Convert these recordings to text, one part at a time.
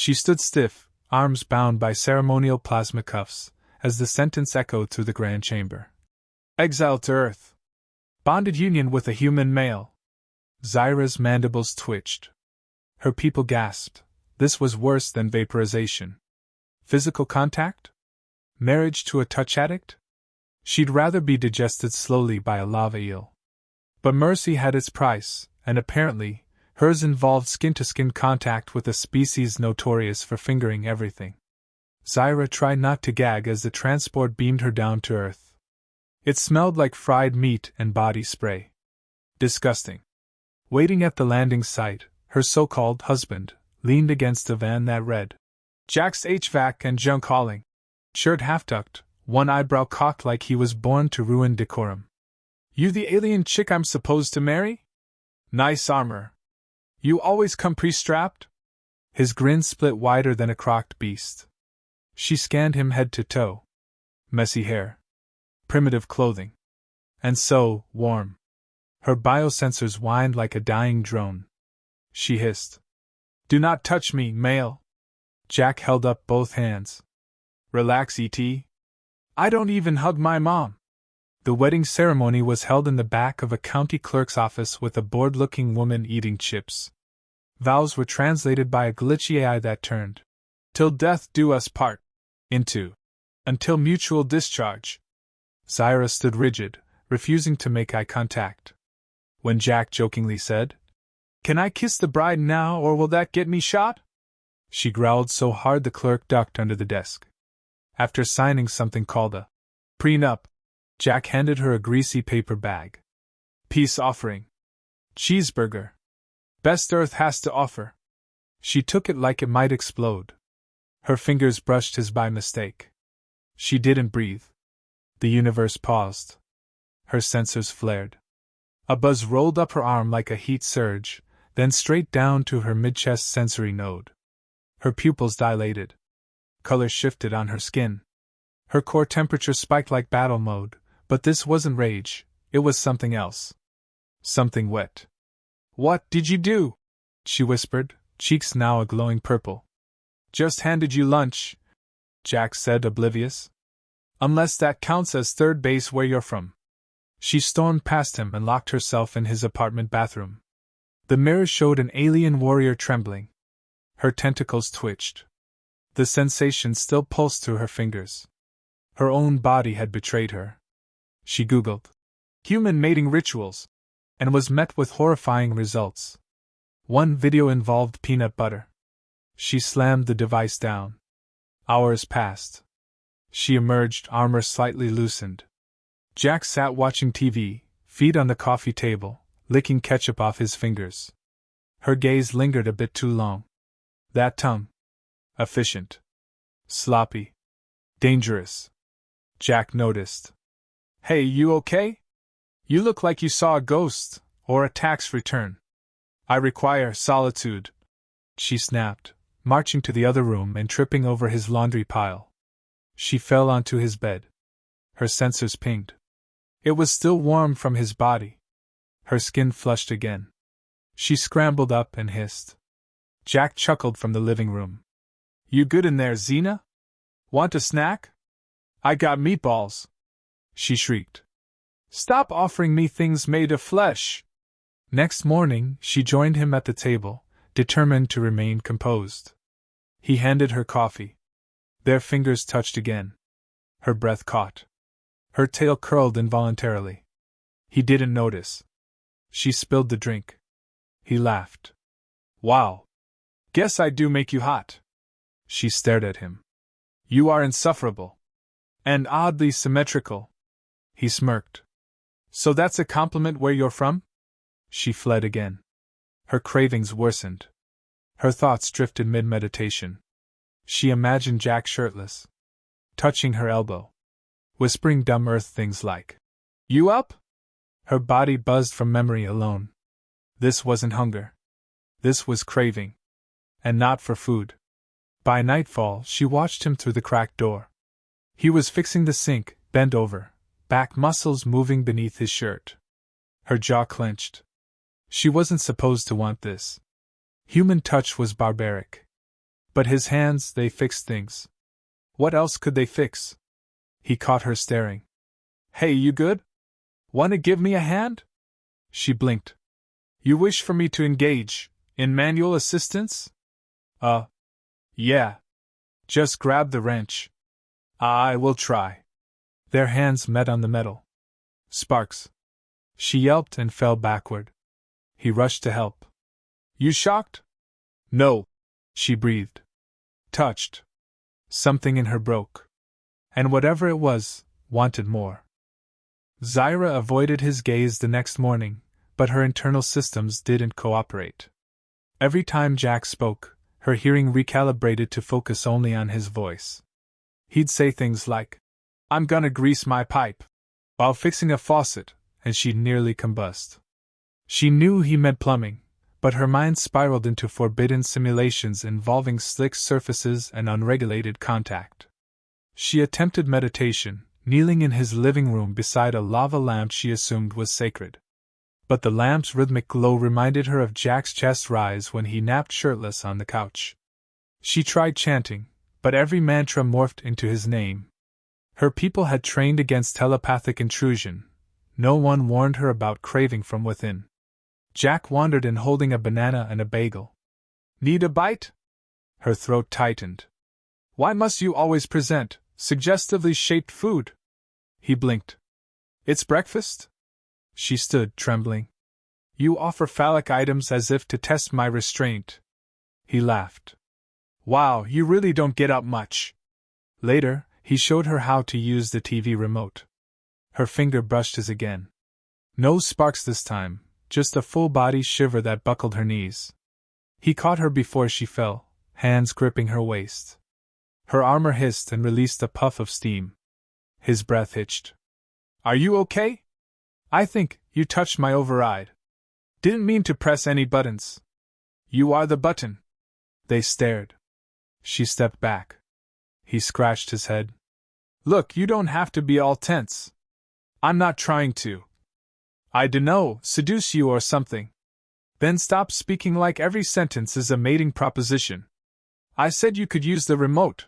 She stood stiff, arms bound by ceremonial plasma cuffs, as the sentence echoed through the grand chamber. Exiled to Earth. Bonded union with a human male. Zyra's mandibles twitched. Her people gasped. This was worse than vaporization. Physical contact? Marriage to a touch addict? She'd rather be digested slowly by a lava eel. But mercy had its price, and apparently, hers involved skin-to-skin contact with a species notorious for fingering everything. Zyra tried not to gag as the transport beamed her down to Earth. It smelled like fried meat and body spray. Disgusting. Waiting at the landing site, her so-called husband leaned against a van that read, Jack's HVAC and junk hauling. Shirt half-tucked, one eyebrow cocked like he was born to ruin decorum. You the alien chick I'm supposed to marry? Nice armor. You always come pre-strapped? His grin split wider than a crocked beast. She scanned him head to toe. Messy hair. Primitive clothing. And so, warm. Her biosensors whined like a dying drone. She hissed. Do not touch me, male. Jack held up both hands. Relax, E.T. I don't even hug my mom. The wedding ceremony was held in the back of a county clerk's office with a bored-looking woman eating chips. Vows were translated by a glitchy AI that turned, till death do us part, into, until mutual discharge. Zyra stood rigid, refusing to make eye contact. When Jack jokingly said, Can I kiss the bride now or will that get me shot? She growled so hard the clerk ducked under the desk. After signing something called a prenup, Jack handed her a greasy paper bag. Peace offering. Cheeseburger. Best Earth has to offer. She took it like it might explode. Her fingers brushed his by mistake. She didn't breathe. The universe paused. Her sensors flared. A buzz rolled up her arm like a heat surge, then straight down to her mid-chest sensory node. Her pupils dilated. Color shifted on her skin. Her core temperature spiked like battle mode, but this wasn't rage, it was something else. Something wet. What did you do? She whispered, cheeks now a glowing purple. Just handed you lunch, Jack said, oblivious. Unless that counts as third base where you're from. She stormed past him and locked herself in his apartment bathroom. The mirror showed an alien warrior trembling. Her tentacles twitched. The sensation still pulsed through her fingers. Her own body had betrayed her. She Googled human mating rituals and was met with horrifying results. One video involved peanut butter. She slammed the device down. Hours passed. She emerged, armor slightly loosened. Jack sat watching TV, feet on the coffee table, licking ketchup off his fingers. Her gaze lingered a bit too long. That tongue. Efficient. Sloppy. Dangerous. Jack noticed. Hey, you okay? You look like you saw a ghost, or a tax return. I require solitude, she snapped, marching to the other room and tripping over his laundry pile. She fell onto his bed. Her sensors pinged. It was still warm from his body. Her skin flushed again. She scrambled up and hissed. Jack chuckled from the living room. You good in there, Xena? Want a snack? I got meatballs, she shrieked. Stop offering me things made of flesh. Next morning, she joined him at the table, determined to remain composed. He handed her coffee. Their fingers touched again. Her breath caught. Her tail curled involuntarily. He didn't notice. She spilled the drink. He laughed. Wow. Guess I do make you hot. She stared at him. You are insufferable. And oddly symmetrical. He smirked. So that's a compliment where you're from? She fled again. Her cravings worsened. Her thoughts drifted mid-meditation. She imagined Jack shirtless, touching her elbow, whispering dumb earth things like, You up? Her body buzzed from memory alone. This wasn't hunger. This was craving. And not for food. By nightfall, she watched him through the cracked door. He was fixing the sink, bent over, back muscles moving beneath his shirt. Her jaw clenched. She wasn't supposed to want this. Human touch was barbaric. But his hands, they fixed things. What else could they fix? He caught her staring. Hey, you good? Wanna give me a hand? She blinked. You wish for me to engage in manual assistance? Yeah. Just grab the wrench. I will try. Their hands met on the metal. Sparks. She yelped and fell backward. He rushed to help. You shocked? No, she breathed. Touched. Something in her broke. And whatever it was, wanted more. Zaira avoided his gaze the next morning, but her internal systems didn't cooperate. Every time Jack spoke, her hearing recalibrated to focus only on his voice. He'd say things like, I'm gonna grease my pipe, while fixing a faucet, and she'd nearly combust. She knew he meant plumbing, but her mind spiraled into forbidden simulations involving slick surfaces and unregulated contact. She attempted meditation, kneeling in his living room beside a lava lamp she assumed was sacred. But the lamp's rhythmic glow reminded her of Jack's chest rise when he napped shirtless on the couch. She tried chanting, but every mantra morphed into his name. Her people had trained against telepathic intrusion. No one warned her about craving from within. Jack wandered in holding a banana and a bagel. Need a bite? Her throat tightened. Why must you always present suggestively shaped food? He blinked. It's breakfast? She stood, trembling. You offer phallic items as if to test my restraint. He laughed. Wow, you really don't get up much. Later, he showed her how to use the TV remote. Her finger brushed his again. No sparks this time, just a full-body shiver that buckled her knees. He caught her before she fell, hands gripping her waist. Her armor hissed and released a puff of steam. His breath hitched. Are you okay? I think you touched my override. Didn't mean to press any buttons. You are the button. They stared. She stepped back. He scratched his head. Look, you don't have to be all tense. I'm not trying to. I dunno, seduce you or something. Then stop speaking like every sentence is a mating proposition. I said you could use the remote.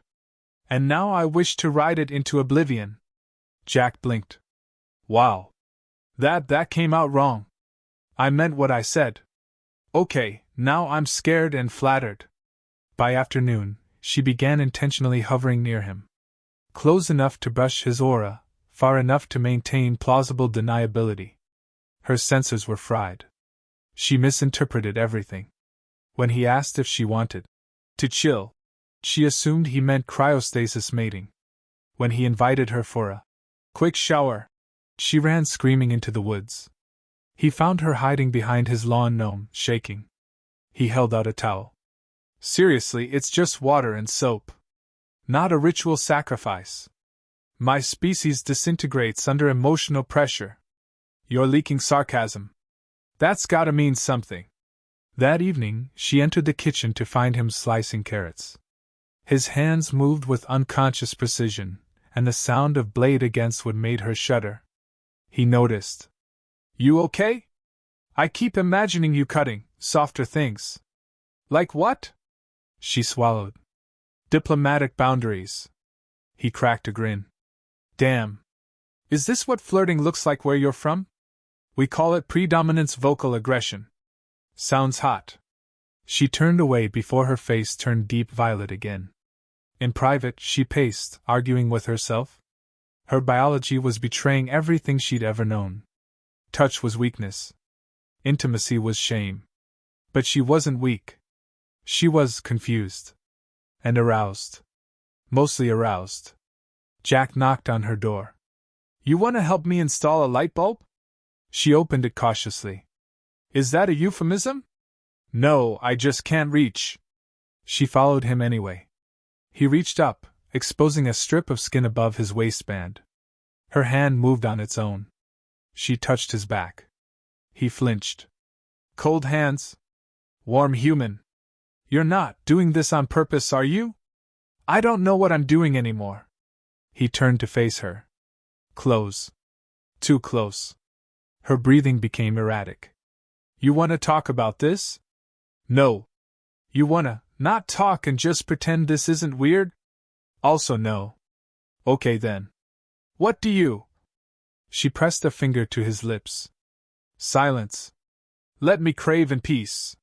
And now I wish to ride it into oblivion. Jack blinked. Wow. That came out wrong. I meant what I said. Okay, now I'm scared and flattered. By afternoon, she began intentionally hovering near him. Close enough to brush his aura, far enough to maintain plausible deniability. Her senses were fried. She misinterpreted everything. When he asked if she wanted to chill, she assumed he meant cryostasis mating. When he invited her for a quick shower, she ran screaming into the woods. He found her hiding behind his lawn gnome, shaking. He held out a towel. Seriously, it's just water and soap. Not a ritual sacrifice. My species disintegrates under emotional pressure. You're leaking sarcasm. That's gotta mean something. That evening, she entered the kitchen to find him slicing carrots. His hands moved with unconscious precision, and the sound of blade against wood made her shudder. He noticed. You okay? I keep imagining you cutting softer things. Like what? She swallowed. Diplomatic boundaries. He cracked a grin. Damn. Is this what flirting looks like where you're from? We call it predominance vocal aggression. Sounds hot. She turned away before her face turned deep violet again. In private, she paced, arguing with herself. Her biology was betraying everything she'd ever known. Touch was weakness. Intimacy was shame. But she wasn't weak. She was confused. And aroused. Mostly aroused. Jack knocked on her door. You want to help me install a light bulb? She opened it cautiously. Is that a euphemism? No, I just can't reach. She followed him anyway. He reached up, exposing a strip of skin above his waistband. Her hand moved on its own. She touched his back. He flinched. Cold hands? Warm human. You're not doing this on purpose, are you? I don't know what I'm doing anymore. He turned to face her. Close. Too close. Her breathing became erratic. You want to talk about this? No. You wanna Not talk and just pretend this isn't weird? Also no. Okay then. What do you? She pressed a finger to his lips. Silence. Let me crave in peace.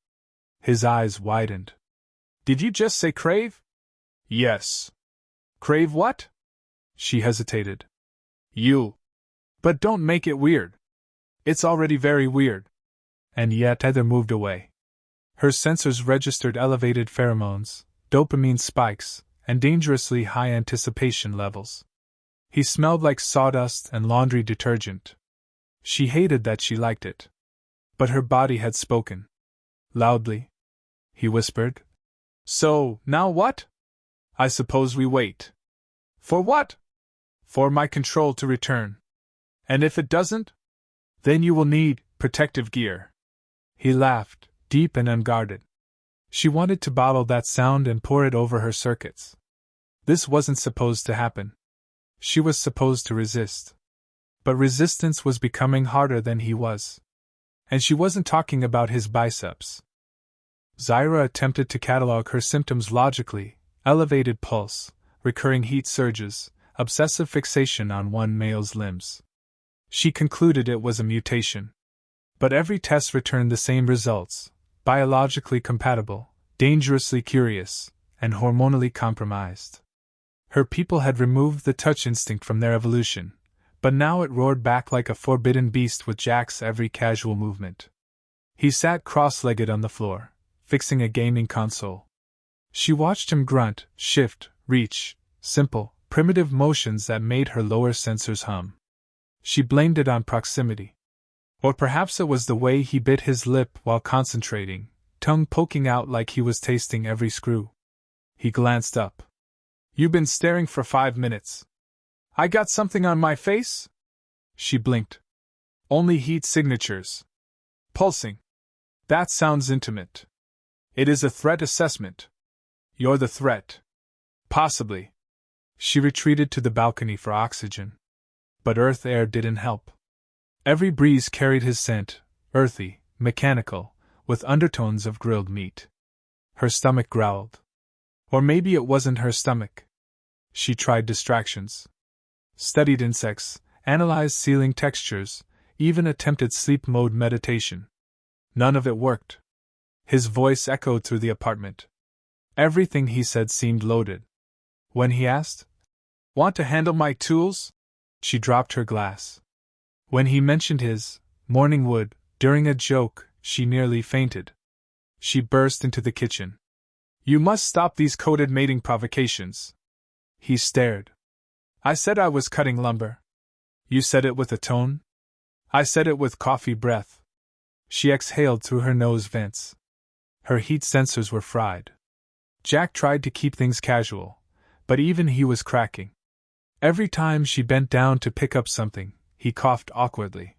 His eyes widened. Did you just say crave? Yes. Crave what? She hesitated. You. But don't make it weird. It's already very weird. And yet Heather moved away. Her sensors registered elevated pheromones, dopamine spikes, and dangerously high anticipation levels. He smelled like sawdust and laundry detergent. She hated that she liked it. But her body had spoken. Loudly. He whispered. So, now what? I suppose we wait. For what? For my control to return. And if it doesn't? Then you will need protective gear. He laughed, deep and unguarded. She wanted to bottle that sound and pour it over her circuits. This wasn't supposed to happen. She was supposed to resist. But resistance was becoming harder than he was. And she wasn't talking about his biceps. Zaira attempted to catalog her symptoms logically: elevated pulse, recurring heat surges, obsessive fixation on one male's limbs. She concluded it was a mutation. But every test returned the same results: biologically compatible, dangerously curious, and hormonally compromised. Her people had removed the touch instinct from their evolution, but now it roared back like a forbidden beast with Jack's every casual movement. He sat cross-legged on the floor, fixing a gaming console. She watched him grunt, shift, reach, simple, primitive motions that made her lower sensors hum. She blamed it on proximity. Or perhaps it was the way he bit his lip while concentrating, tongue poking out like he was tasting every screw. He glanced up. You been staring for 5 minutes. I got something on my face? She blinked. Only heat signatures. Pulsing. That sounds intimate. It is a threat assessment. You're the threat. Possibly. She retreated to the balcony for oxygen. But earth air didn't help. Every breeze carried his scent, earthy, mechanical, with undertones of grilled meat. Her stomach growled. Or maybe it wasn't her stomach. She tried distractions. Studied insects, analyzed ceiling textures, even attempted sleep mode meditation. None of it worked. His voice echoed through the apartment. Everything he said seemed loaded. When he asked, "Want to handle my tools?" she dropped her glass. When he mentioned his morning wood, during a joke, she nearly fainted. She burst into the kitchen. You must stop these coded mating provocations. He stared. I said I was cutting lumber. You said it with a tone? I said it with coffee breath. She exhaled through her nose vents. Her heat sensors were fried. Jack tried to keep things casual, but even he was cracking. Every time she bent down to pick up something, he coughed awkwardly.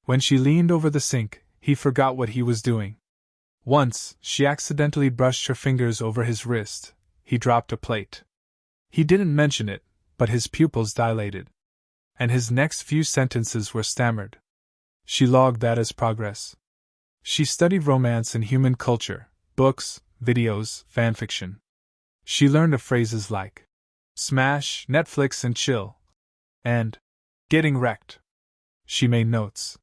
When she leaned over the sink, he forgot what he was doing. Once, she accidentally brushed her fingers over his wrist. He dropped a plate. He didn't mention it, but his pupils dilated. And his next few sentences were stammered. She logged that as progress. She studied romance and human culture, books, videos, fanfiction. She learned of phrases like smash, Netflix and chill, and getting wrecked. She made notes.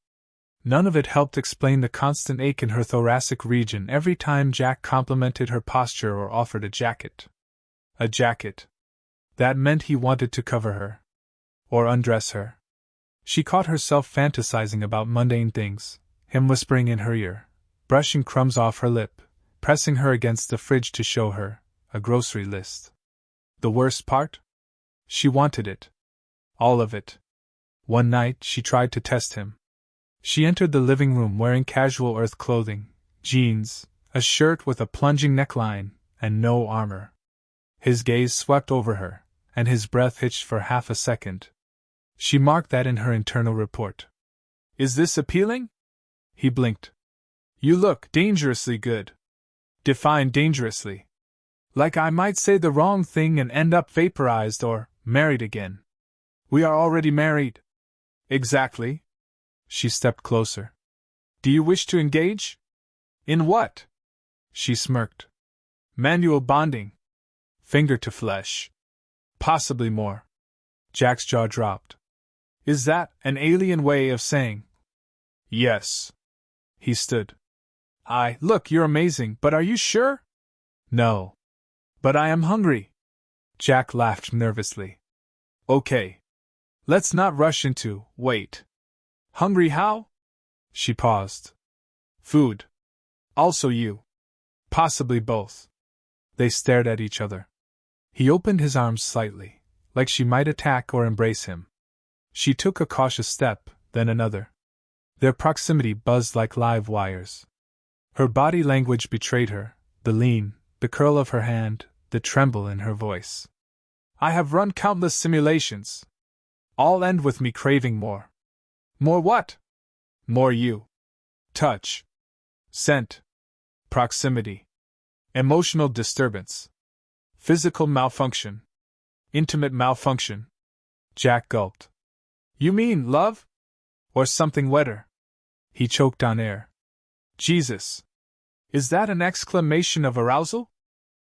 None of it helped explain the constant ache in her thoracic region every time Jack complimented her posture or offered a jacket. A jacket. That meant he wanted to cover her. Or undress her. She caught herself fantasizing about mundane things, him whispering in her ear, brushing crumbs off her lip, pressing her against the fridge to show her a grocery list. The worst part? She wanted it. All of it. One night she tried to test him. She entered the living room wearing casual earth clothing, jeans, a shirt with a plunging neckline, and no armor. His gaze swept over her, and his breath hitched for half a second. She marked that in her internal report. Is this appealing? He blinked. You look dangerously good. Define dangerously. Like I might say the wrong thing and end up vaporized or married again. We are already married. Exactly. She stepped closer. Do you wish to engage? In what? She smirked. Manual bonding. Finger to flesh. Possibly more. Jack's jaw dropped. Is that an alien way of saying? Yes. He stood. Look, you're amazing, but are you sure? No. But I am hungry. Jack laughed nervously. Okay. Let's not rush into, wait. Hungry how? She paused. Food. Also you. Possibly both. They stared at each other. He opened his arms slightly, like she might attack or embrace him. She took a cautious step, then another. Their proximity buzzed like live wires. Her body language betrayed her, the lean, the curl of her hand, the tremble in her voice. I have run countless simulations. All end with me craving more. More what? More you. Touch. Scent. Proximity. Emotional disturbance. Physical malfunction. Intimate malfunction. Jack gulped. You mean love? Or something wetter? He choked on air. Jesus. Is that an exclamation of arousal?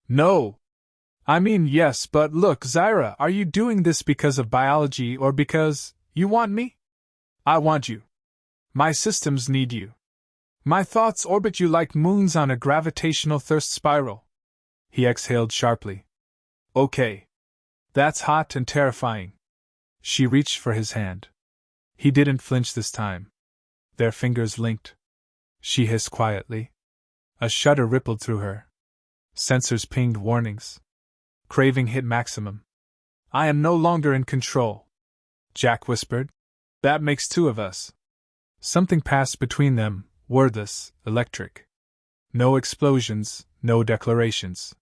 No. I mean yes, but look, Zyra, are you doing this because of biology or because you want me? I want you. My systems need you. My thoughts orbit you like moons on a gravitational thirst spiral. He exhaled sharply. Okay. That's hot and terrifying. She reached for his hand. He didn't flinch this time. Their fingers linked. She hissed quietly. A shudder rippled through her. Sensors pinged warnings. Craving hit maximum. I am no longer in control. Jack whispered. That makes two of us. Something passed between them, wordless, electric. No explosions, no declarations.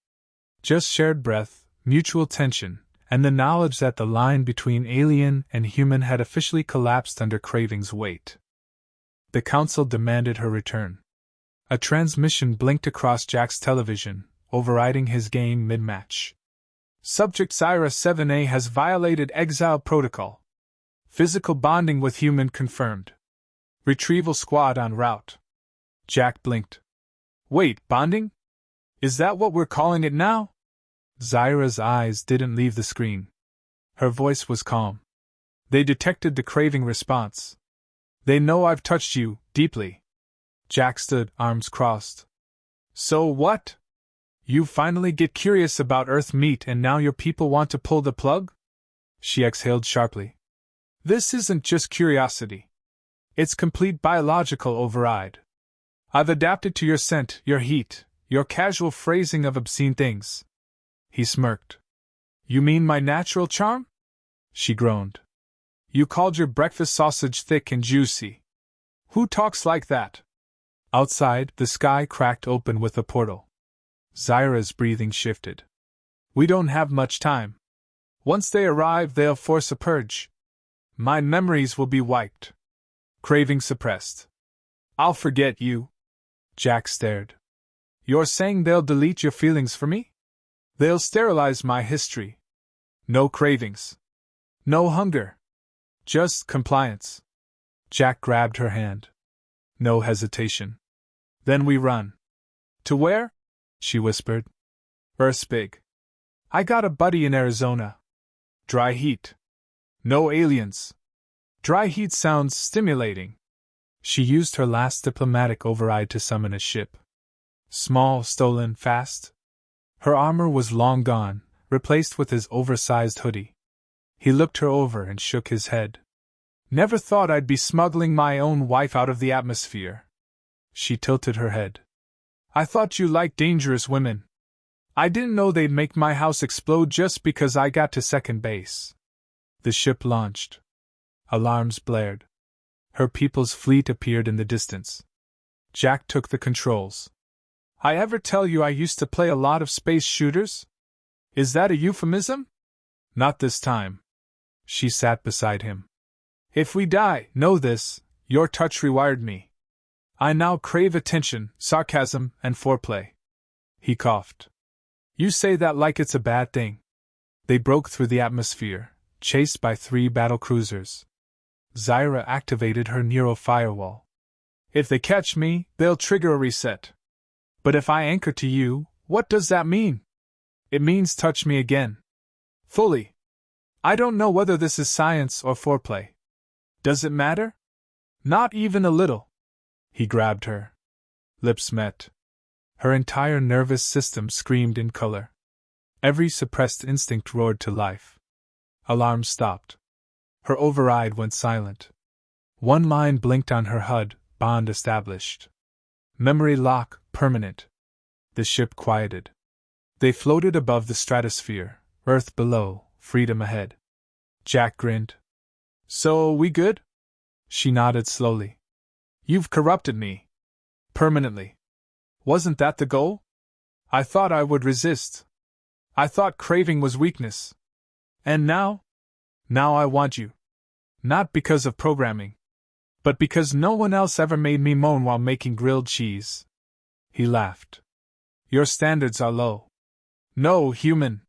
Just shared breath, mutual tension, and the knowledge that the line between alien and human had officially collapsed under craving's weight. The council demanded her return. A transmission blinked across Jack's television, overriding his game mid-match. Subject Zyra 7A has violated exile protocol. Physical bonding with human confirmed. Retrieval squad en route. Jack blinked. Wait, bonding? Is that what we're calling it now? Zyra's eyes didn't leave the screen. Her voice was calm. They detected the craving response. They know I've touched you, deeply. Jack stood, arms crossed. So what? You finally get curious about Earth meat and now your people want to pull the plug? She exhaled sharply. This isn't just curiosity. It's complete biological override. I've adapted to your scent, your heat, your casual phrasing of obscene things. He smirked. You mean my natural charm? She groaned. You called your breakfast sausage thick and juicy. Who talks like that? Outside, the sky cracked open with a portal. Zyra's breathing shifted. We don't have much time. Once they arrive, they'll force a purge. My memories will be wiped. Craving suppressed. I'll forget you. Jack stared. You're saying they'll delete your feelings for me? They'll sterilize my history. No cravings. No hunger. Just compliance. Jack grabbed her hand. No hesitation. Then we run. To where? She whispered. Earth's big. I got a buddy in Arizona. Dry heat. No aliens. Dry heat sounds stimulating. She used her last diplomatic override to summon a ship. Small, stolen, fast. Her armor was long gone, replaced with his oversized hoodie. He looked her over and shook his head. Never thought I'd be smuggling my own wife out of the atmosphere. She tilted her head. I thought you liked dangerous women. I didn't know they'd make my house explode just because I got to second base. The ship launched. Alarms blared. Her people's fleet appeared in the distance. Jack took the controls. I ever tell you I used to play a lot of space shooters? Is that a euphemism? Not this time. She sat beside him. If we die, know this, your touch rewired me. I now crave attention, sarcasm, and foreplay. He coughed. You say that like it's a bad thing. They broke through the atmosphere, chased by 3 battlecruisers. Zyra activated her Nero firewall. If they catch me, they'll trigger a reset. But if I anchor to you, What does that mean? It means touch me again. Fully. I don't know whether this is science or foreplay. Does it matter? Not even a little. He grabbed her. Lips met. Her entire nervous system screamed in color. Every suppressed instinct roared to life. Alarms stopped. Her override went silent. One mind blinked on her HUD, bond established. Memory lock, permanent. The ship quieted. They floated above the stratosphere, Earth below, freedom ahead. Jack grinned. So, we good? She nodded slowly. You've corrupted me. Permanently. Wasn't that the goal? I thought I would resist. I thought craving was weakness. And now? Now I want you. Not because of programming. But because no one else ever made me moan while making grilled cheese. He laughed. Your standards are low. No, human.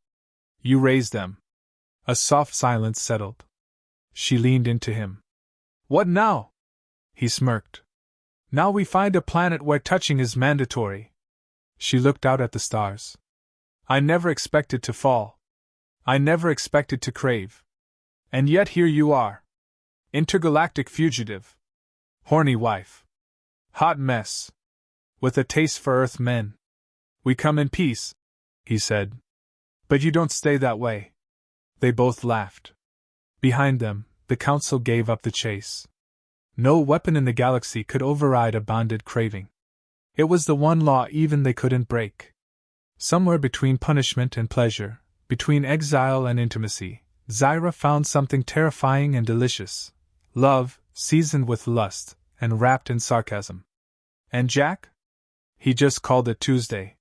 You raise them. A soft silence settled. She leaned into him. What now? He smirked. Now we find a planet where touching is mandatory. She looked out at the stars. I never expected to fall. I never expected to crave. And yet here you are. Intergalactic fugitive. Horny wife. Hot mess. With a taste for Earth men. We come in peace, he said. But you don't stay that way. They both laughed. Behind them, the Council gave up the chase. No weapon in the galaxy could override a bonded craving. It was the one law even they couldn't break. Somewhere between punishment and pleasure, between exile and intimacy, Zyra found something terrifying and delicious. Love, seasoned with lust, and wrapped in sarcasm. And Jack? He just called it Tuesday.